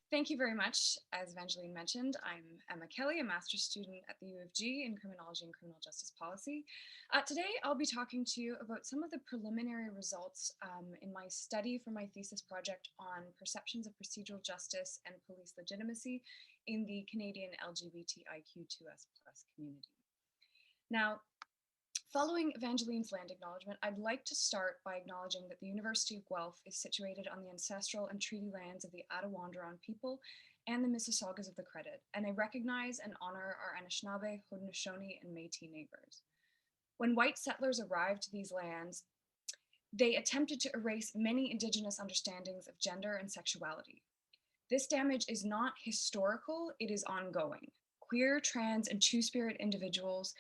Thank you very much. As Evangeline mentioned, I'm Emma Kelly, a master's student at the U of G in Criminology and Criminal Justice Policy. Today, I'll be talking to you about some of the preliminary results in my study for my thesis project on perceptions of procedural justice and police legitimacy in the Canadian LGBTIQ2S community. Now, following Evangeline's land acknowledgement, I'd like to start by acknowledging that the University of Guelph is situated on the ancestral and treaty lands of the Attawandaron people and the Mississaugas of the Credit, and I recognize and honor our Anishinaabe, Haudenosaunee, and Métis neighbors. When white settlers arrived to these lands, they attempted to erase many Indigenous understandings of gender and sexuality. This damage is not historical, it is ongoing. Queer, trans, and two-spirit individuals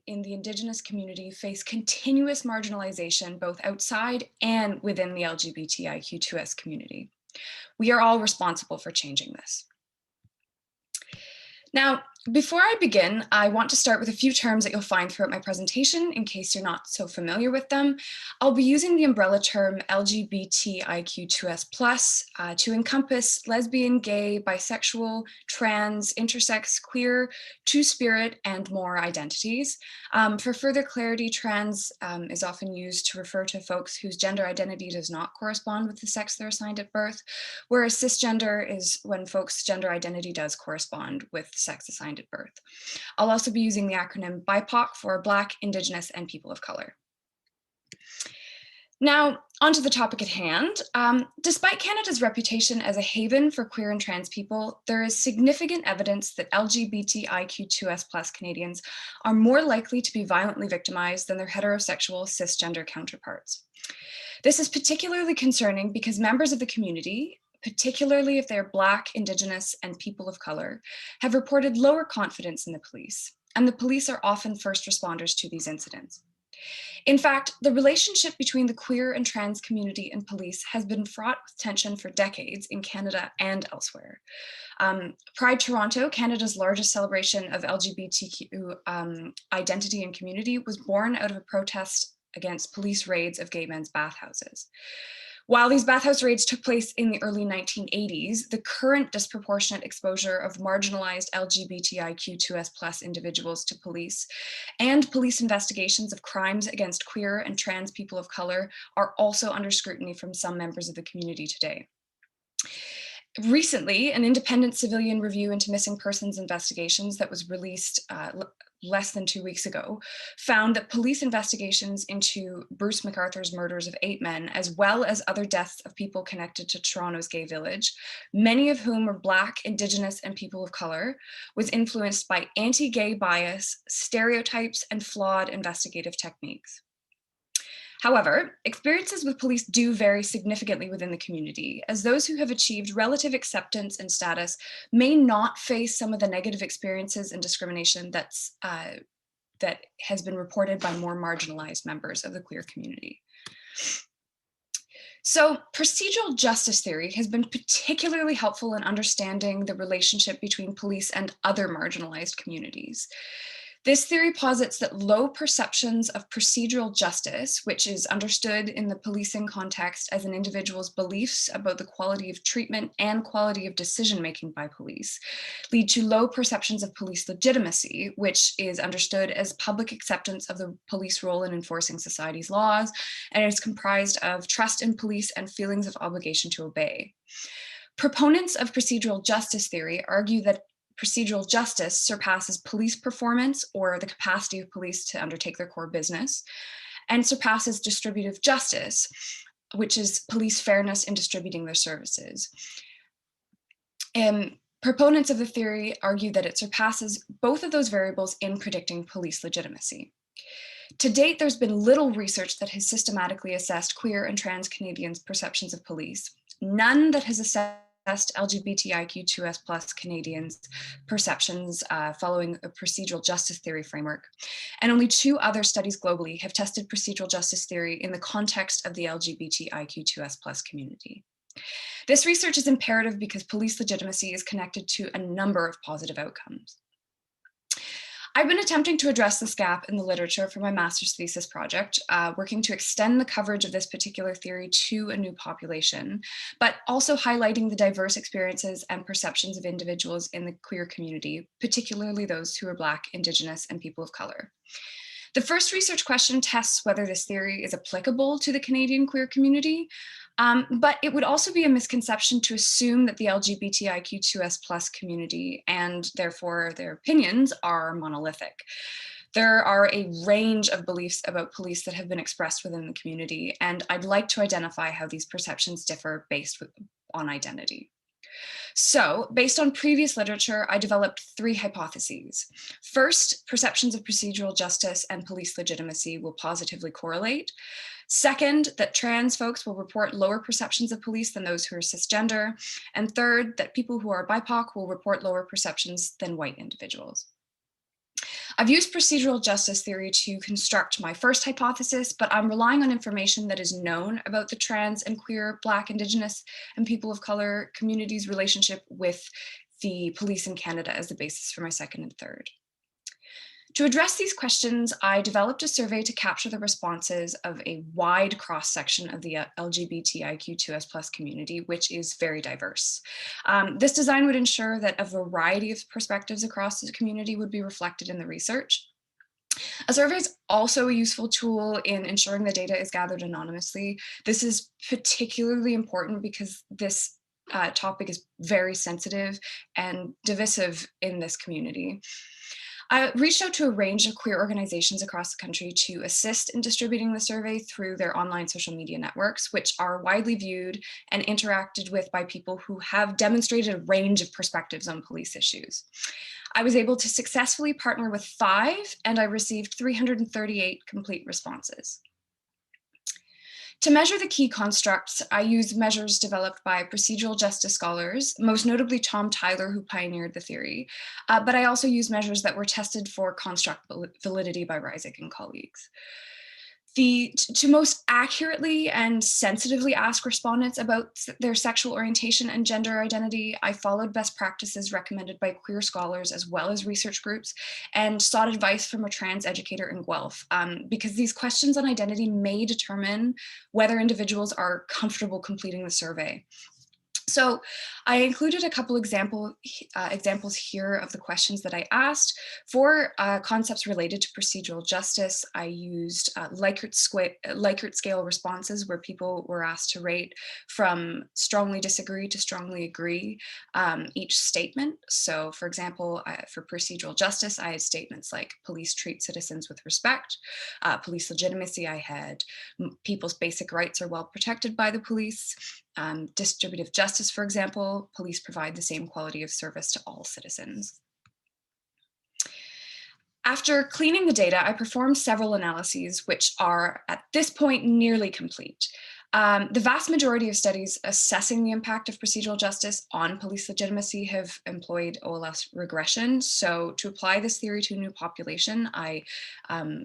in the Indigenous community face continuous marginalization both outside and within the LGBTIQ2S community. We are all responsible for changing this. Now, before I begin, I want to start with a few terms that you'll find throughout my presentation in case you're not so familiar with them. I'll be using the umbrella term LGBTIQ2S+ to encompass lesbian, gay, bisexual, trans, intersex, queer, two-spirit, and more identities. For further clarity, trans is often used to refer to folks whose gender identity does not correspond with the sex they're assigned at birth, whereas cisgender is when folks' gender identity does correspond with sex assigned at birth. I'll also be using the acronym BIPOC for Black, Indigenous, and People of Color. Now, onto the topic at hand. Despite Canada's reputation as a haven for queer and trans people, there is significant evidence that LGBTIQ2S+ Canadians are more likely to be violently victimized than their heterosexual cisgender counterparts. This is particularly concerning because members of the community, particularly if they're Black, Indigenous, and people of color, have reported lower confidence in the police, and the police are often first responders to these incidents. In fact, the relationship between the queer and trans community and police has been fraught with tension for decades in Canada and elsewhere. Pride Toronto, Canada's largest celebration of LGBTQ identity and community, was born out of a protest against police raids of gay men's bathhouses. While these bathhouse raids took place in the early 1980s, the current disproportionate exposure of marginalized LGBTIQ2S+ individuals to police and police investigations of crimes against queer and trans people of color are also under scrutiny from some members of the community today. Recently, an independent civilian review into missing persons investigations that was released less than 2 weeks ago found that police investigations into Bruce McArthur's murders of 8 men, as well as other deaths of people connected to Toronto's gay village, many of whom were Black, Indigenous, and people of color, was influenced by anti-gay bias, stereotypes, and flawed investigative techniques. However, experiences with police do vary significantly within the community, as those who have achieved relative acceptance and status may not face some of the negative experiences and discrimination that has been reported by more marginalized members of the queer community. So procedural justice theory has been particularly helpful in understanding the relationship between police and other marginalized communities. This theory posits that low perceptions of procedural justice, which is understood in the policing context as an individual's beliefs about the quality of treatment and quality of decision-making by police, lead to low perceptions of police legitimacy, which is understood as public acceptance of the police role in enforcing society's laws, and is comprised of trust in police and feelings of obligation to obey. Proponents of procedural justice theory argue that procedural justice surpasses police performance or the capacity of police to undertake their core business, and surpasses distributive justice, which is police fairness in distributing their services. Proponents of the theory argue that it surpasses both of those variables in predicting police legitimacy. To date, there's been little research that has systematically assessed queer and trans Canadians' perceptions of police, none that has assessed LGBTIQ2S+ Canadians' perceptions following a procedural justice theory framework. And only 2 other studies globally have tested procedural justice theory in the context of the LGBTIQ2S+ community. This research is imperative because police legitimacy is connected to a number of positive outcomes. I've been attempting to address this gap in the literature for my master's thesis project, working to extend the coverage of this particular theory to a new population, but also highlighting the diverse experiences and perceptions of individuals in the queer community, particularly those who are Black, Indigenous, and people of color. The first research question tests whether this theory is applicable to the Canadian queer community, but it would also be a misconception to assume that the LGBTIQ2S+ community and therefore their opinions are monolithic. There are a range of beliefs about police that have been expressed within the community, and I'd like to identify how these perceptions differ based on identity. So, based on previous literature, I developed 3 hypotheses. First, perceptions of procedural justice and police legitimacy will positively correlate. Second, that trans folks will report lower perceptions of police than those who are cisgender. And third, that people who are BIPOC will report lower perceptions than white individuals. I've used procedural justice theory to construct my first hypothesis, but I'm relying on information that is known about the trans and queer, Black, Indigenous, and people of color communities' relationship with the police in Canada as the basis for my second and third. To address these questions, I developed a survey to capture the responses of a wide cross-section of the LGBTIQ2S+ community, which is very diverse. This design would ensure that a variety of perspectives across the community would be reflected in the research. A survey is also a useful tool in ensuring the data is gathered anonymously. This is particularly important because this topic is very sensitive and divisive in this community. I reached out to a range of queer organizations across the country to assist in distributing the survey through their online social media networks, which are widely viewed and interacted with by people who have demonstrated a range of perspectives on police issues. I was able to successfully partner with 5, and I received 338 complete responses. To measure the key constructs, I used measures developed by procedural justice scholars, most notably Tom Tyler, who pioneered the theory, but I also used measures that were tested for construct validity by Reisig and colleagues. To most accurately and sensitively ask respondents about their sexual orientation and gender identity, I followed best practices recommended by queer scholars as well as research groups and sought advice from a trans educator in Guelph, because these questions on identity may determine whether individuals are comfortable completing the survey. So I included a couple examples here of the questions that I asked. For concepts related to procedural justice, I used Likert scale responses where people were asked to rate from strongly disagree to strongly agree each statement. So for example, for procedural justice, I had statements like police treat citizens with respect. Police legitimacy, I had people's basic rights are well protected by the police. Distributive justice, for example, police provide the same quality of service to all citizens. After cleaning the data, I performed several analyses, which are at this point nearly complete. The vast majority of studies assessing the impact of procedural justice on police legitimacy have employed OLS regression. So to apply this theory to a new population, I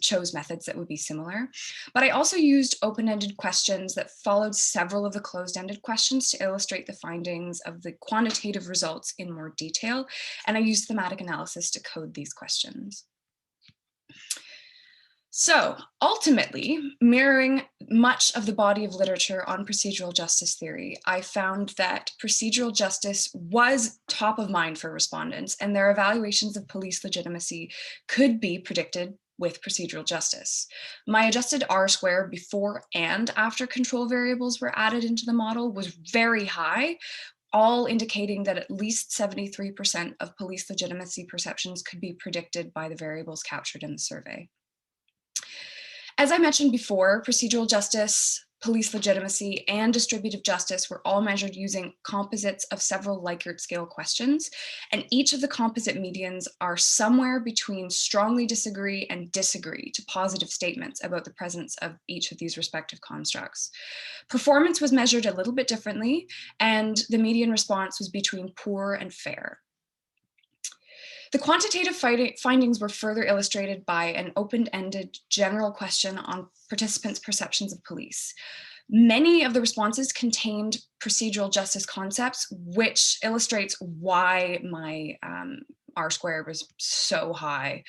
chose methods that would be similar. But I also used open-ended questions that followed several of the closed-ended questions to illustrate the findings of the quantitative results in more detail. And I used thematic analysis to code these questions. So ultimately, mirroring much of the body of literature on procedural justice theory, I found that procedural justice was top of mind for respondents, and their evaluations of police legitimacy could be predicted with procedural justice. My adjusted R-square before and after control variables were added into the model was very high, all indicating that at least 73% of police legitimacy perceptions could be predicted by the variables captured in the survey. As I mentioned before, procedural justice, police legitimacy, and distributive justice were all measured using composites of several Likert scale questions, and each of the composite medians are somewhere between strongly disagree and disagree to positive statements about the presence of each of these respective constructs. Performance was measured a little bit differently, and the median response was between poor and fair. The quantitative findings were further illustrated by an open-ended general question on participants' perceptions of police. Many of the responses contained procedural justice concepts, which illustrates why my R squared was so high.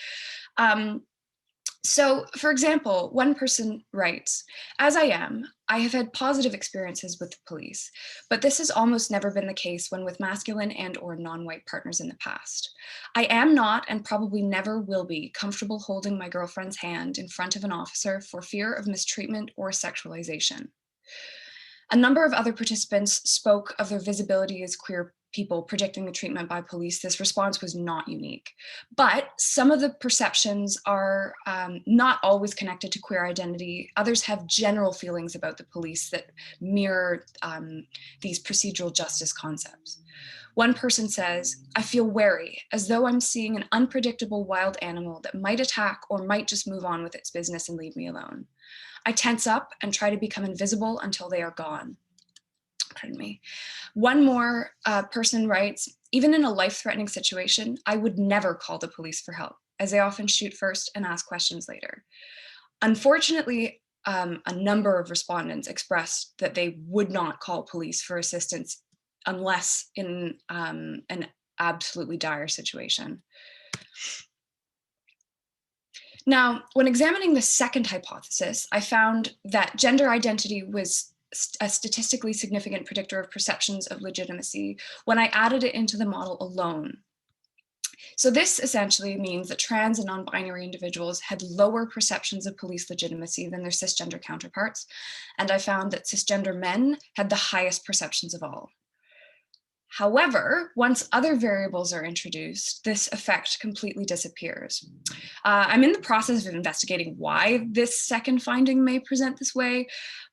So, for example, one person writes, as I am, I have had positive experiences with the police, but this has almost never been the case when with masculine and or non-white partners in the past. I am not and probably never will be comfortable holding my girlfriend's hand in front of an officer for fear of mistreatment or sexualization. A number of other participants spoke of their visibility as queer people predicting the treatment by police. This response was not unique, but some of the perceptions are not always connected to queer identity. Others have general feelings about the police that mirror these procedural justice concepts. One person says, I feel wary, as though I'm seeing an unpredictable wild animal that might attack or might just move on with its business and leave me alone. I tense up and try to become invisible until they are gone. Pardon me. One more person writes, even in a life-threatening situation, I would never call the police for help, as they often shoot first and ask questions later. Unfortunately, a number of respondents expressed that they would not call police for assistance unless in an absolutely dire situation. Now, when examining the second hypothesis, I found that gender identity was a statistically significant predictor of perceptions of legitimacy when I added it into the model alone. So this essentially means that trans and non-binary individuals had lower perceptions of police legitimacy than their cisgender counterparts, and I found that cisgender men had the highest perceptions of all. However, once other variables are introduced, this effect completely disappears. I'm in the process of investigating why this second finding may present this way,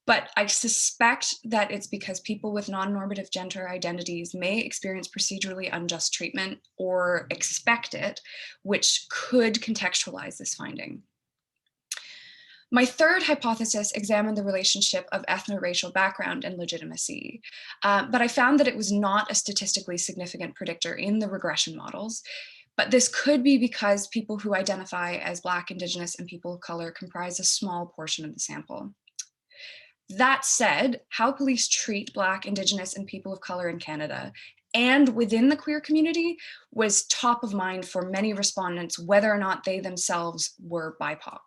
but I suspect that it's because people with non-normative gender identities may experience procedurally unjust treatment or expect it, which could contextualize this finding. My third hypothesis examined the relationship of ethno-racial background and legitimacy, but I found that it was not a statistically significant predictor in the regression models. But this could be because people who identify as Black, Indigenous, and people of color comprise a small portion of the sample. That said, how police treat Black, Indigenous, and people of color in Canada and within the queer community was top of mind for many respondents, whether or not they themselves were BIPOC.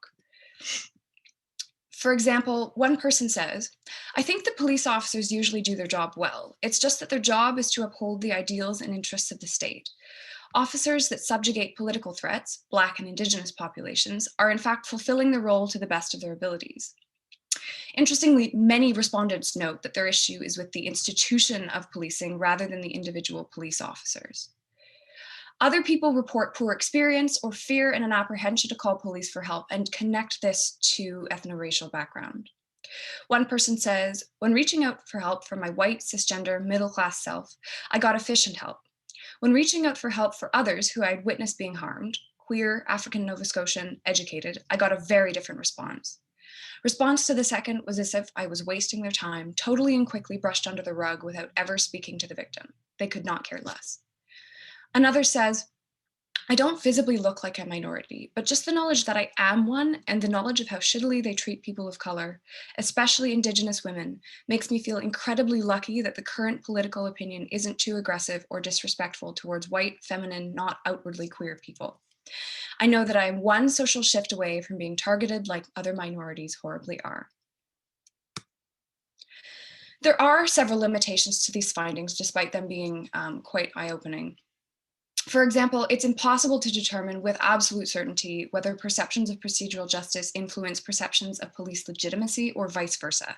For example, one person says, I think the police officers usually do their job well. It's just that their job is to uphold the ideals and interests of the state. Officers that subjugate political threats, Black and Indigenous populations, are in fact fulfilling their role to the best of their abilities. Interestingly, many respondents note that their issue is with the institution of policing rather than the individual police officers. Other people report poor experience or fear and an apprehension to call police for help and connect this to ethno-racial background. One person says, when reaching out for help from my white, cisgender, middle-class self, I got efficient help. When reaching out for help for others who I'd witnessed being harmed, queer, African Nova Scotian, educated, I got a very different response. Response to the second was as if I was wasting their time, totally and quickly brushed under the rug without ever speaking to the victim. They could not care less. Another says, I don't visibly look like a minority, but just the knowledge that I am one and the knowledge of how shittily they treat people of color, especially Indigenous women, makes me feel incredibly lucky that the current political opinion isn't too aggressive or disrespectful towards white, feminine, not outwardly queer people. I know that I am one social shift away from being targeted like other minorities horribly are. There are several limitations to these findings, despite them being quite eye-opening. For example, it's impossible to determine with absolute certainty whether perceptions of procedural justice influence perceptions of police legitimacy or vice versa.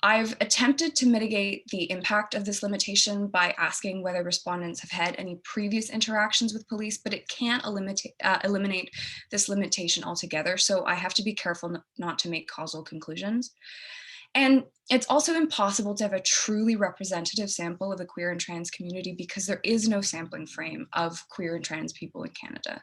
I've attempted to mitigate the impact of this limitation by asking whether respondents have had any previous interactions with police, but it can't eliminate this limitation altogether, so I have to be careful not to make causal conclusions. And it's also impossible to have a truly representative sample of the queer and trans community because there is no sampling frame of queer and trans people in Canada.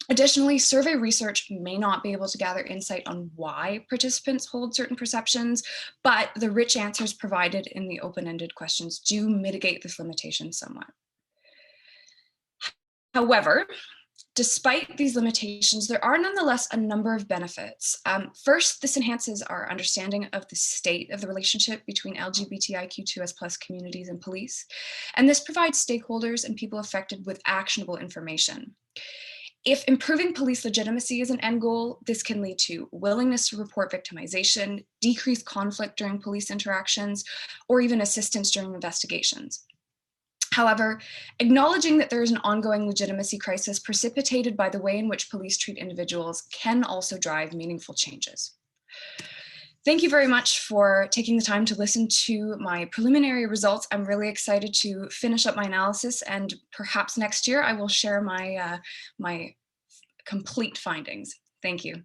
Additionally, survey research may not be able to gather insight on why participants hold certain perceptions, but the rich answers provided in the open-ended questions do mitigate this limitation somewhat. However, Despite these limitations, there are nonetheless a number of benefits. First, this enhances our understanding of the state of the relationship between LGBTIQ2S+ communities and police, and this provides stakeholders and people affected with actionable information. If improving police legitimacy is an end goal, this can lead to willingness to report victimization, decreased conflict during police interactions, or even assistance during investigations. However, acknowledging that there is an ongoing legitimacy crisis precipitated by the way in which police treat individuals can also drive meaningful changes. Thank you very much for taking the time to listen to my preliminary results. I'm really excited to finish up my analysis, and perhaps next year I will share my complete findings. Thank you.